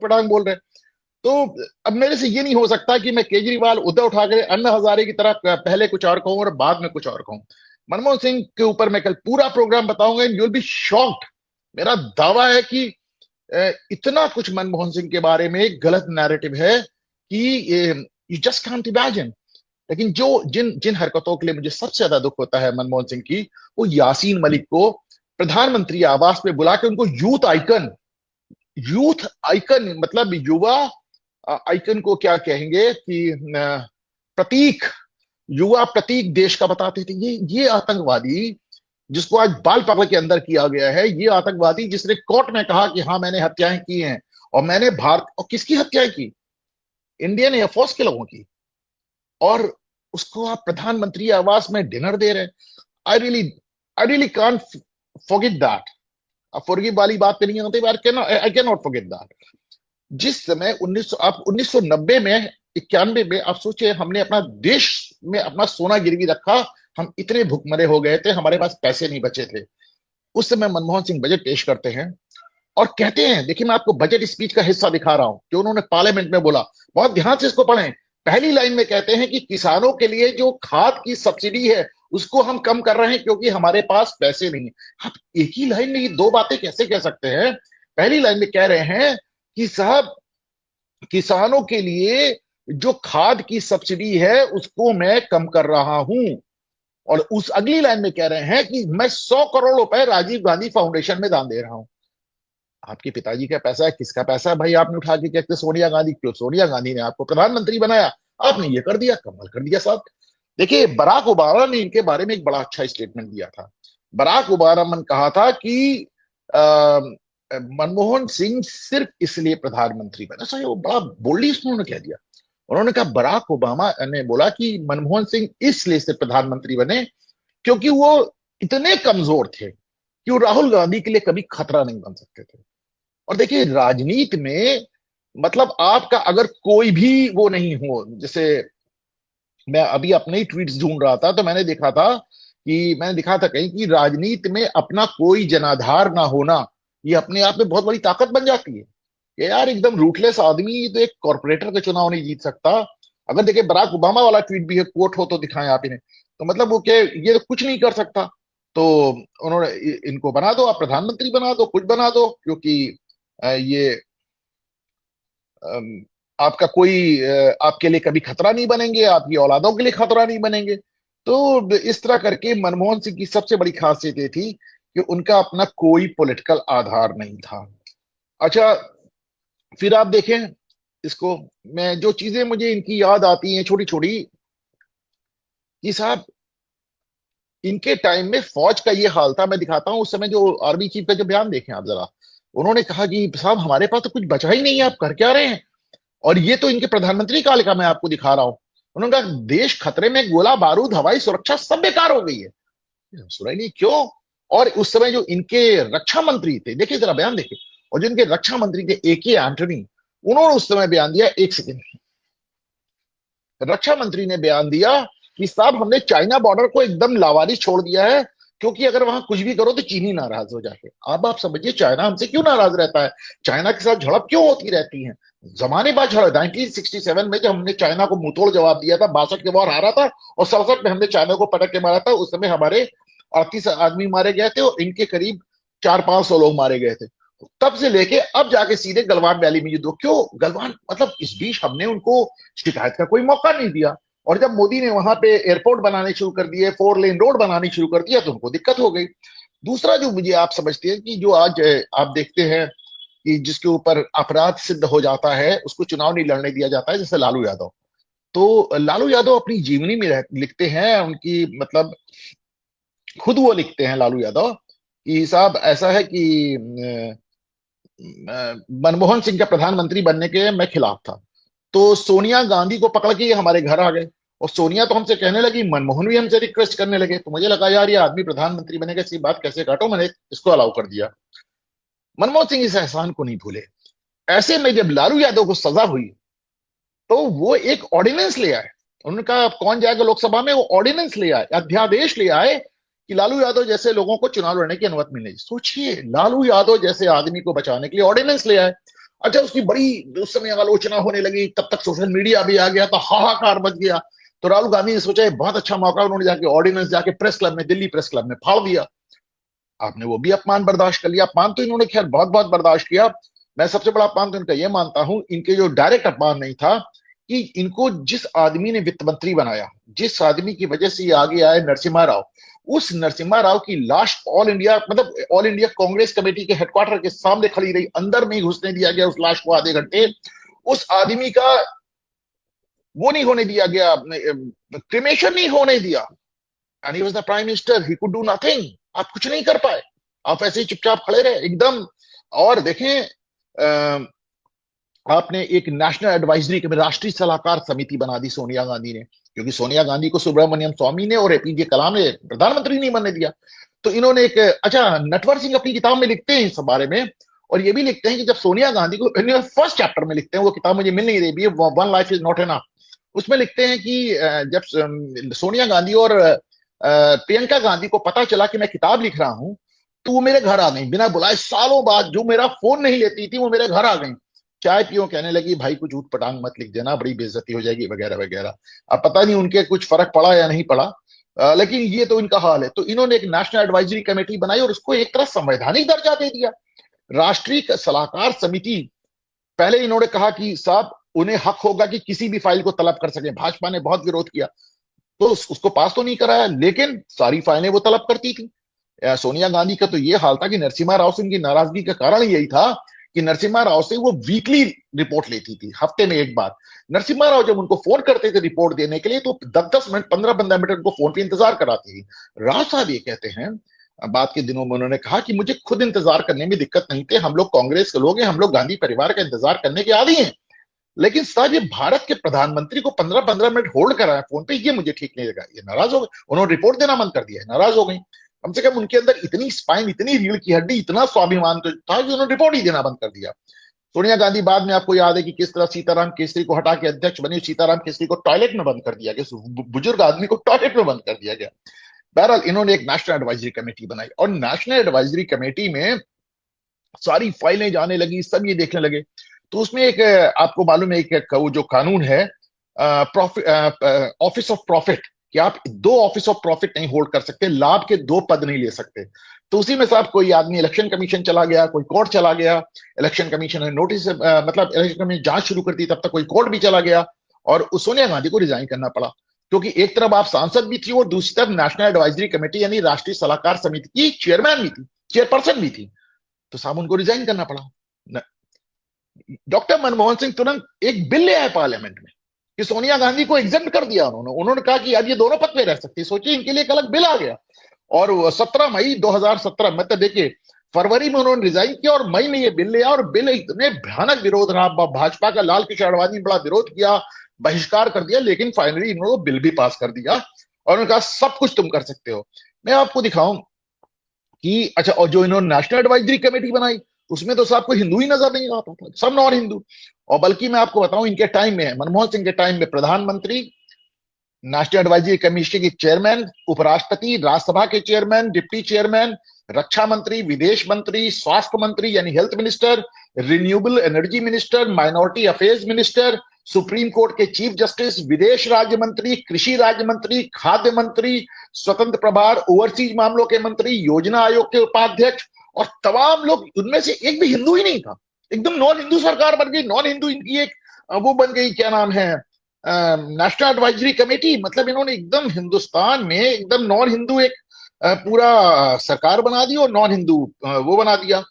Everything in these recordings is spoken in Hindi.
पटांग बोल रहे हैं। तो अब मेरे से ये नहीं हो सकता कि मैं केजरीवाल, उद्धव ठाकरे, अन्ना हजारे की तरह पहले कुछ और कहूं और बाद में कुछ और कहूं। मनमोहन सिंह के ऊपर मैं कल पूरा प्रोग्राम बताऊंगा, and you will be shocked. मेरा दावा है कि इतना कुछ मनमोहन सिंह के बारे में गलत नैरेटिव है कि यू जस्ट कांट इमेजिन। लेकिन जो जिन जिन हरकतों के लिए मुझे सबसे ज्यादा दुख होता है मनमोहन सिंह की, वो यासीन मलिक को प्रधानमंत्री आवास पे बुला के उनको यूथ आइकन मतलब युवा आइकन को क्या कहेंगे कि प्रतीक, युवा प्रतीक देश का बताते थे। ये आतंकवादी जिसको आज बाल पकड़ के अंदर किया गया है, ये आतंकवादी जिसने कोर्ट में कहा कि हाँ मैंने हत्याएं की हैं, और मैंने भारत, और किसकी हत्याएं की? इंडियन एयरफोर्स के लोगों की। और उसको आप प्रधानमंत्री आवास में डिनर दे रहे हैं। I really I really can't forget that. अब फॉरगिव वाली बात पे नहीं आती, I can not forget that. जिस समय 1900 आप 1990 में, 91 में, आप सोचिए, हमने अपना देश में अपना सोना गिरवी रखा। हम इतने भुखमरे हो गए थे, हमारे पास पैसे नहीं बचे थे। उस समय मनमोहन सिंह बजट पेश करते हैं और कहते हैं, देखिए मैं आपको बजट स्पीच का हिस्सा दिखा रहा हूं जो उन्होंने पार्लियामेंट में बोला। बहुत ध्यान से इसको पढ़ें। पहली लाइन में कहते हैं कि किसानों के लिए जो खाद की सब्सिडी है उसको हम कम कर रहे हैं क्योंकि हमारे पास पैसे नहीं है। आप एक ही लाइन में ये दो बातें कैसे कह सकते हैं? पहली लाइन में कह रहे हैं कि साहब, किसानों के लिए जो खाद की सब्सिडी है उसको मैं कम कर रहा हूं, और उस अगली लाइन में कह रहे हैं कि मैं 100 करोड़ रुपए राजीव गांधी फाउंडेशन में दान दे रहा हूं। आपके पिताजी का पैसा है, किसका पैसा है भाई? आपने उठा के कहते सोनिया गांधी, क्यों? सोनिया गांधी ने आपको प्रधानमंत्री बनाया, आपने ये कर दिया, कमाल कर दिया साहब। देखिए, बराक ओबामा ने इनके बारे में एक बड़ा अच्छा स्टेटमेंट दिया था। बराक ओबामा ने कहा था कि आ, मनमोहन सिंह सिर्फ इसलिए प्रधानमंत्री बना, सही, वो बड़ा बोल्डली उन्होंने कह दिया। उन्होंने कहा, बराक ओबामा ने बोला कि मनमोहन सिंह इसलिए से प्रधानमंत्री बने क्योंकि वो इतने कमजोर थे कि वो राहुल गांधी के लिए कभी खतरा नहीं बन सकते थे। और देखिए, राजनीति में मतलब आपका अगर कोई भी वो नहीं हो, जैसे मैं अभी अपने ही ट्वीट्स ढूंढ रहा था तो मैंने दिखा था कहीं कि राजनीति में अपना कोई जनाधार ना होना, ये अपने आप में बहुत बड़ी ताकत बन जाती है। कि यार, एकदम रूटलेस आदमी तो एक कॉर्पोरेटर का चुनाव नहीं जीत सकता। अगर देखिए, बराक ओबामा वाला ट्वीट भी है, कोट हो तो दिखाएं आप इन्हें, तो मतलब वो क्या, ये तो कुछ नहीं कर सकता। तो उन्होंने इनको बना दो, आप प्रधानमंत्री बना दो, कुछ बना दो, क्योंकि ये अम, आपका कोई आपके लिए कभी खतरा नहीं बनेंगे, आपकी औलादों के लिए खतरा नहीं बनेंगे। तो इस तरह करके मनमोहन सिंह की सबसे बड़ी खासियत ये थी कि उनका अपना कोई पॉलिटिकल आधार नहीं था। अच्छा, फिर आप देखें इसको, मैं जो चीजें मुझे इनकी याद आती हैं छोटी छोटी, कि साहब, इनके टाइम में फौज का ये हाल था। मैं दिखाता हूं उस समय जो आर्मी चीफ का जो बयान देखें आप जरा। उन्होंने कहा कि साहब, हमारे पास तो कुछ बचा ही नहीं है, आप कर क्या रहे हैं? और ये तो इनके प्रधानमंत्री काल का मैं आपको दिखा रहा हूं। उन्होंने कहा, देश खतरे में, गोला बारूद, हवाई सुरक्षा सब बेकार हो गई है। सुना ही नहीं, क्यों? और उस समय जो इनके रक्षा मंत्री थे, देखिए जरा बयान देखिए, और जो इनके रक्षा मंत्री थे AK एंटनी, उन्होंने उस समय बयान दिया, एक सेकेंड, रक्षा मंत्री ने बयान दिया कि साहब, हमने चाइना बॉर्डर को एकदम लावारिस छोड़ दिया है, क्योंकि अगर वहां कुछ भी करो तो चीनी नाराज हो जाते। अब आप समझिए, चाइना हमसे क्यों नाराज रहता है? चाइना के साथ झड़प क्यों होती रहती है? जमाने बाद झड़प, 1967 में जब हमने चाइना को मुंहतोड़ जवाब दिया था, 62 के वॉर हारा था, और 67 में हमने चाइना को पटक के मारा था। उस समय हमारे 38 आदमी मारे गए थे और इनके करीब 400-500 लोग मारे गए थे। तब से लेके अब जाके सीधे गलवान वैली में युद्ध। क्यों गलवान? मतलब इस बीच हमने उनको शिकायत का कोई मौका नहीं दिया। और जब मोदी ने वहां पे एयरपोर्ट बनाने शुरू कर दिए, 4 लेन रोड बनानी शुरू कर दिया, तो उनको दिक्कत हो गई। दूसरा जो मुझे आप समझते हैं कि जो आज आप देखते हैं कि जिसके ऊपर अपराध सिद्ध हो जाता है उसको चुनाव नहीं लड़ने दिया जाता है, जैसे लालू यादव। तो लालू यादव अपनी जीवनी में लिखते हैं, उनकी मतलब खुद वो लिखते हैं लालू यादव कि साहब, ऐसा है कि मनमोहन सिंह का प्रधानमंत्री बनने के मैं खिलाफ था। तो सोनिया गांधी को पकड़ के ये हमारे घर आ गए, और सोनिया तो हमसे कहने लगी, मनमोहन भी हमसे रिक्वेस्ट करने लगे। तो मुझे लगा, यार ये आदमी प्रधानमंत्री बनेगा, इसकी बात कैसे काटो, मैंने इसको अलाउ कर दिया। मनमोहन सिंह इस एहसान को नहीं भूले। ऐसे में जब लालू यादव को सजा हुई तो वो एक ऑर्डिनेंस ले आए। उनका कौन जाएगा लोकसभा में, वो ऑर्डिनेंस ले आए, अध्यादेश ले आए कि लालू यादव जैसे लोगों को चुनाव लड़ने की अनुमति मिलेगी। सोचिए, लालू यादव जैसे आदमी को बचाने के लिए ऑर्डिनेंस ले आए। अच्छा, उसकी बड़ी उस समय आलोचना होने लगी, तब तक सोशल मीडिया भी आ गया, तो हाहाकार मच गया। तो राहुल गांधी ने सोचा ये बहुत अच्छा मौका, उन्होंने जाके ऑर्डिनेंस जाके प्रेस क्लब में, दिल्ली प्रेस क्लब में फाड़ दिया। आपने वो भी अपमान बर्दाश्त कर लिया। अपमान तो इन्होंने खैर बहुत बहुत बर्दाश्त किया। मैं सबसे बड़ा अपमान तो इनका ये मानता हूं, इनके जो डायरेक्ट अपमान नहीं था कि इनको जिस आदमी ने वित्त मंत्री बनाया, जिस आदमी की वजह से ये आगे आए, नरसिम्हा राव, उस नरसिम्हा राव की लाश ऑल इंडिया, मतलब ऑल इंडिया कांग्रेस कमेटी के हेडक्वार्टर के सामने खड़ी रही, अंदर में ही घुसने दिया गया उस लाश को आधे घंटे। उस आदमी का वो नहीं होने दिया गया, क्रिमेशन नहीं होने दिया। And he was the prime minister, he could do nothing. आप कुछ नहीं कर पाए, आप ऐसे ही चुपचाप खड़े रहे एकदम। और देखें, आपने एक नेशनल एडवाइजरी कमेटी, राष्ट्रीय सलाहकार समिति बना दी सोनिया गांधी ने, क्योंकि सोनिया गांधी को सुब्रमण्यम स्वामी ने और एपीजे कलाम ने प्रधानमंत्री नहीं बनने दिया। तो इन्होंने एक, अच्छा, नटवर सिंह अपनी किताब में लिखते हैं इस बारे में, और ये भी लिखते हैं कि जब सोनिया गांधी को, फर्स्ट चैप्टर में लिखते हैं, वो किताब मुझे मिल नहीं रही, one life is not enough, उसमें लिखते हैं कि जब सोनिया गांधी और प्रियंका गांधी को पता चला कि मैं किताब लिख रहा हूं, तो वो मेरे घर आ गई बिना बुलाए, सालों बाद, जो मेरा फोन नहीं लेती थी वो मेरे घर आ गई, चाय पियो, कहने लगी भाई कुछ ऊट पटांग मत लिख देना, बड़ी बेइज्जती हो जाएगी वगैरह वगैरह। अब पता नहीं उनके कुछ फर्क पड़ा या नहीं पड़ा, लेकिन ये तो इनका हाल है। तो इन्होंने एक नेशनल एडवाइजरी कमेटी बनाई और उसको एक तरह संवैधानिक दर्जा दे दिया। राष्ट्रीय सलाहकार समिति, पहले इन्होंने कहा कि साहब उन्हें हक होगा कि किसी भी फाइल को तलब कर सके, भाजपा ने बहुत विरोध किया, तो उसको पास तो नहीं कराया, लेकिन सारी फाइलें वो तलब करती थी। सोनिया गांधी का तो ये हाल था कि नरसिम्हा राव से उनकी नाराजगी का कारण यही था कि नरसिम्हा राव से वो वीकली रिपोर्ट लेती थी, हफ्ते में एक बार। नरसिम्हा राव जब उनको फोन करते थे रिपोर्ट देने के लिए, तो 10-10 मिनट, 15-15 मिनट उनको फोन पे इंतजार कराती थी। राव साहब ये कहते हैं, बाद के दिनों में उन्होंने कहा कि मुझे खुद इंतजार करने में दिक्कत नहीं थे, हम लोग कांग्रेस के लोग हैं, हम लोग गांधी परिवार का इंतजार करने के आदी हैं, लेकिन साहब ये भारत के प्रधानमंत्री को 15-15 मिनट होल्ड कराया फोन पे, ये मुझे ठीक नहीं लगा। ये नाराज हो गए, उन्होंने रिपोर्ट देना बंद कर दिया, नाराज हो गई। कम से कम उनके अंदर इतनी स्पाइन, इतनी रीढ़ की हड्डी, इतना स्वाभिमान तो था कि उन्होंने रिपोर्ट ही देना बंद कर दिया। सोनिया गांधी बाद में आपको याद है कि किस तरह सीताराम केसरी को हटा के अध्यक्ष बनी, सीताराम केसरी को टॉयलेट में बंद कर दिया गया, बुजुर्ग आदमी को टॉयलेट में बंद कर दिया गया। बहरहाल इन्होंने एक नेशनल एडवाइजरी कमेटी बनाई, और नेशनल एडवाइजरी कमेटी में सारी फाइलें जाने लगी, सब ये देखने लगे। तो उसमें एक, आपको मालूम है, एक वो जो कानून है, ऑफिस ऑफ प्रॉफिट, कि आप दो ऑफिस ऑफ प्रॉफिट नहीं होल्ड कर सकते, लाभ के दो पद नहीं ले सकते। तो उसी में साहब कोई आदमी इलेक्शन कमीशन चला गया, कोई कोर्ट चला गया, इलेक्शन कमीशन ने नोटिस, मतलब इलेक्शन कमीशन जांच शुरू कर दी, तब तक कोई कोर्ट भी चला गया, और उस सोनिया गांधी को रिजाइन करना पड़ा। क्योंकि एक तरफ आप सांसद भी थी और दूसरी तरफ नेशनल एडवाइजरी कमेटी यानी राष्ट्रीय सलाहकार समिति की चेयरमैन भी थी, चेयरपर्सन भी थी, तो साहब उनको रिजाइन करना पड़ा। डॉक्टर मनमोहन सिंह तुरंत एक बिल ले आए पार्लियामेंट में कि सोनिया गांधी को एग्जेम्प्ट कर दिया उन्होंने कहा कि अब ये दोनों पद पे रह सकती है। सोचिए, इनके लिए एक अलग बिल आ गया। और 17 मई 2017, मतलब देखिए, फरवरी में उन्होंने रिजाइन किया और मई में ये बिल ले आया, और बिल इतने भयानक विरोध रहा, भाजपा का लाल कृष्ण आडवाणी ने बड़ा विरोध किया, बहिष्कार कर दिया, लेकिन फाइनली इन्होंने बिल भी पास कर दिया, और उन्होंने कहा सब कुछ तुम कर सकते हो। मैं आपको दिखाऊं कि, अच्छा, और जो इन्होंने नेशनल एडवाइजरी कमेटी बनाई, उसमें तो साहब कोई हिंदू ही नजर नहीं आता था, सब नॉन हिंदू। और बल्कि मैं आपको बताऊं, इनके टाइम में, मनमोहन सिंह के टाइम में, प्रधानमंत्री, नेशनल एडवाइजरी कमीशन के चेयरमैन, उपराष्ट्रपति, राज्यसभा के चेयरमैन, डिप्टी चेयरमैन, रक्षा मंत्री, विदेश मंत्री, स्वास्थ्य मंत्री यानी health minister, renewable energy minister, minority affairs minister, supreme court के चीफ जस्टिस, विदेश राज्य मंत्री, कृषि राज्य मंत्री, खाद्य मंत्री, स्वतंत्र प्रभार, ओवरसीज मामलों के मंत्री, योजना आयोग के उपाध्यक्ष, और तमाम लोग, उनमें से एक भी हिंदू ही नहीं था। एकदम नॉन हिंदू सरकार बन गई, नॉन हिंदू इनकी एक वो बन गई, क्या नाम है, नेशनल एडवाइजरी कमेटी। मतलब इन्होंने एकदम हिंदुस्तान में एकदम नॉन हिंदू एक पूरा सरकार बना दी, और नॉन हिंदू वो बना दिया,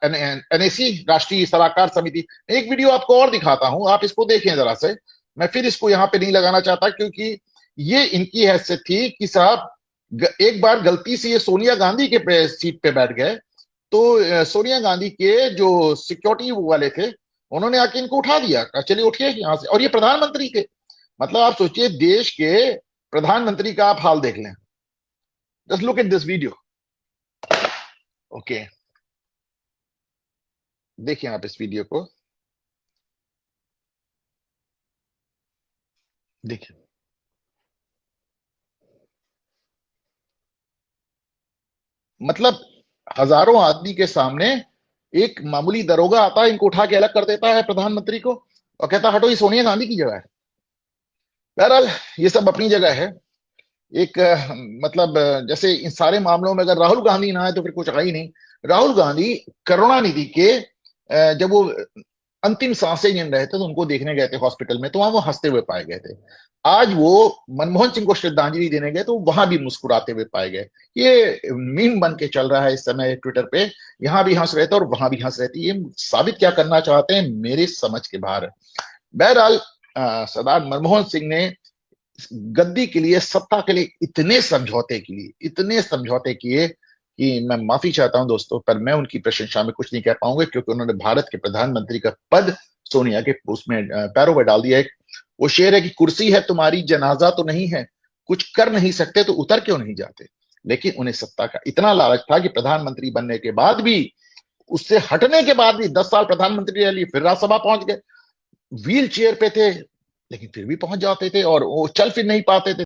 एनएसी, राष्ट्रीय सलाहकार समिति। एक वीडियो आपको और दिखाता हूं, आप इसको देखें जरा से। मैं फिर इसको यहां पे नहीं लगाना चाहता, क्योंकि ये इनकी हैसियत थी कि साहब एक बार गलती से ये सोनिया गांधी के सीट पे बैठ गए, तो सोनिया गांधी के जो सिक्योरिटी वाले थे, उन्होंने आके इनको उठा दिया, कहा चलिए उठिए यहाँ से, और ये प्रधानमंत्री थे। मतलब आप सोचिए, देश के प्रधानमंत्री का आप हाल देख लें। Just look at this video. Okay, देखिए आप इस वीडियो को देखिए। मतलब हजारों आदमी के सामने एक मामूली दरोगा आता है, इनको उठा के अलग कर देता है प्रधानमंत्री को और कहता है हटो ये सोनिया गांधी की जगह है। बहरहाल ये सब अपनी जगह है। एक मतलब जैसे इन सारे मामलों में अगर राहुल गांधी ना आए तो फिर कुछ आ ही नहीं। राहुल गांधी करुणानिधि के जब वो अंतिम सांसें गिन रहे थे तो उनको देखने गए थे हॉस्पिटल में, तो वहां वो हंसते हुए पाए गए थे। आज वो मनमोहन सिंह को श्रद्धांजलि देने गए तो वहां भी मुस्कुराते हुए पाए गए। ये मीम बन के चल रहा है इस समय ट्विटर पे। यहां भी हंस रहे थे और वहां भी हंस रहे थे। ये साबित क्या करना चाहते हैं मेरे समझ के बाहर है। बहरहाल सरदार मनमोहन सिंह ने गद्दी के लिए, सत्ता के लिए इतने समझौते किए कि मैं माफी चाहता हूं दोस्तों, पर मैं उनकी प्रशंसा में कुछ नहीं कह पाऊंगा, क्योंकि उन्होंने भारत के प्रधानमंत्री का पद सोनिया के उसमें पैरों में डाल दिया। एक वो शेर है कि कुर्सी है तुम्हारी जनाजा तो नहीं है, कुछ कर नहीं सकते तो उतर क्यों नहीं जाते। लेकिन उन्हें सत्ता का इतना लालच था कि प्रधानमंत्री बनने के बाद भी, उससे हटने के बाद भी 10 साल प्रधानमंत्री रह लिए, फिर राज्यसभा पहुंच गए, व्हील चेयर पे थे लेकिन फिर भी पहुंच जाते थे और वो चल फिर नहीं पाते थे।